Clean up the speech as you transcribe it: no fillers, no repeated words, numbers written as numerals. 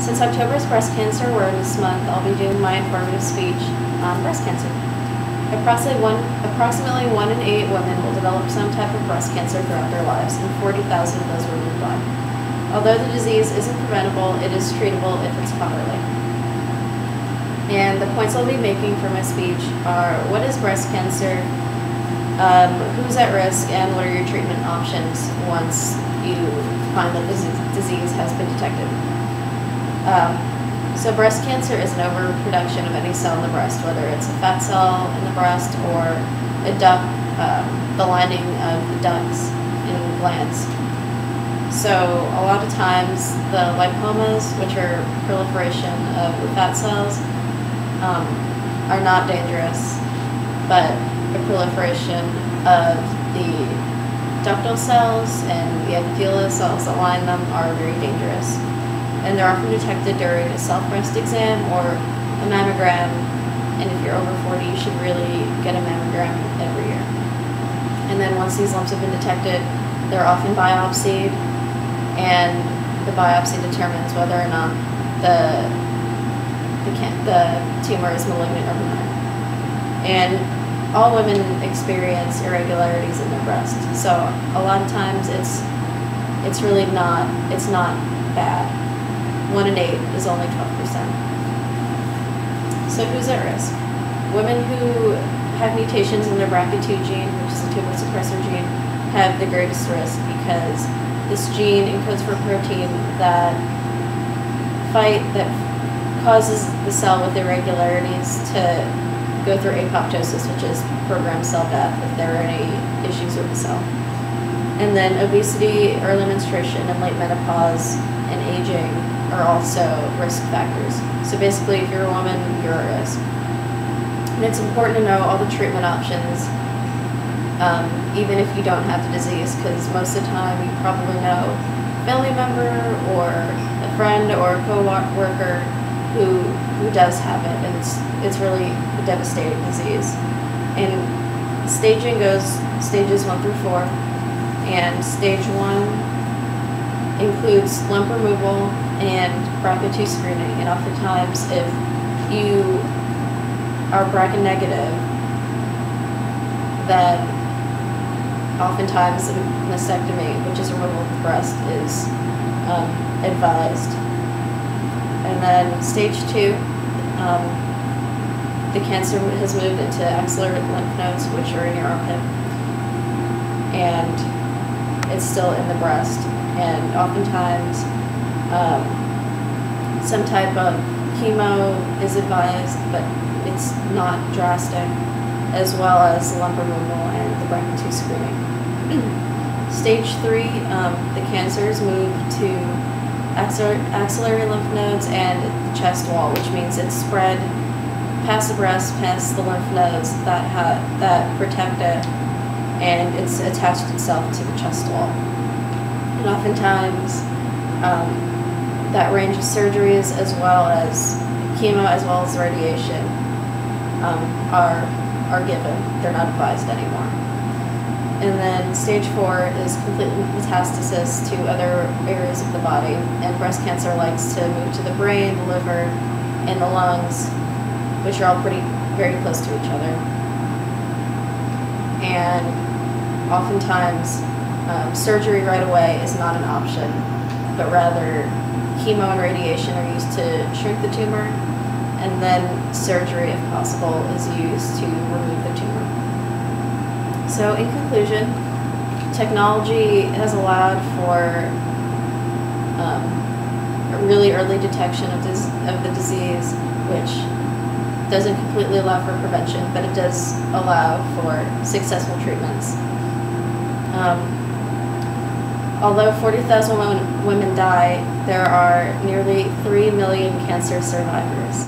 Since October is Breast Cancer Awareness Month, I'll be doing my informative speech on breast cancer. Approximately 1 in 8 women will develop some type of breast cancer throughout their lives, and 40,000 of those women die. Although the disease isn't preventable, it is treatable if it's caught early. And the points I'll be making for my speech are: what is breast cancer, who's at risk, and what are your treatment options once you find that the disease has been detected. So breast cancer is an overproduction of any cell in the breast, whether it's a fat cell in the breast or a duct, the lining of the ducts in glands. So a lot of times the lipomas, which are proliferation of the fat cells, are not dangerous, but the proliferation of the ductal cells and the epithelial cells that line them are very dangerous. And they're often detected during a self-breast exam or a mammogram, and if you're over 40, you should really get a mammogram every year. And then once these lumps have been detected, they're often biopsied, and the biopsy determines whether or not the tumor is malignant or benign. And all women experience irregularities in their breast, so a lot of times it's not bad. 1 in 8 is only 12%. So who's at risk? Women who have mutations in their BRCA2 gene, which is the tumor suppressor gene, have the greatest risk because this gene encodes for a protein that causes the cell with irregularities to go through apoptosis, which is programmed cell death if there are any issues with the cell. And then obesity, early menstruation, and late menopause and aging are also risk factors. So basically, if you're a woman, you're at risk. And it's important to know all the treatment options, even if you don't have the disease, because most of the time you probably know a family member or a friend or a co-worker who does have it, and it's really a devastating disease. And staging goes stages 1 through 4, and stage 1 includes lump removal and BRCA2 screening. And oftentimes, if you are BRCA negative, then oftentimes a mastectomy, which is removal of the breast, is advised. And then stage 2, the cancer has moved into axillary lymph nodes, which are in your armpit, and it's still in the breast. And oftentimes, some type of chemo is advised, but it's not drastic, as well as lump removal and the BRCA2 screening. Stage 3, the cancers move to axillary lymph nodes and the chest wall, which means it's spread past the breast, past the lymph nodes that protect it, and it's attached itself to the chest wall. And oftentimes, that range of surgeries, as well as chemo, as well as radiation, are given. They're not advised anymore. And then stage 4 is complete metastasis to other areas of the body, and breast cancer likes to move to the brain, the liver, and the lungs, which are all very close to each other. And oftentimes, surgery right away is not an option, but rather chemo and radiation are used to shrink the tumor, and then surgery, if possible, is used to remove the tumor. So in conclusion, technology has allowed for a really early detection of the disease, which doesn't completely allow for prevention, but it does allow for successful treatments. Although 40,000 women die, there are nearly 3 million cancer survivors.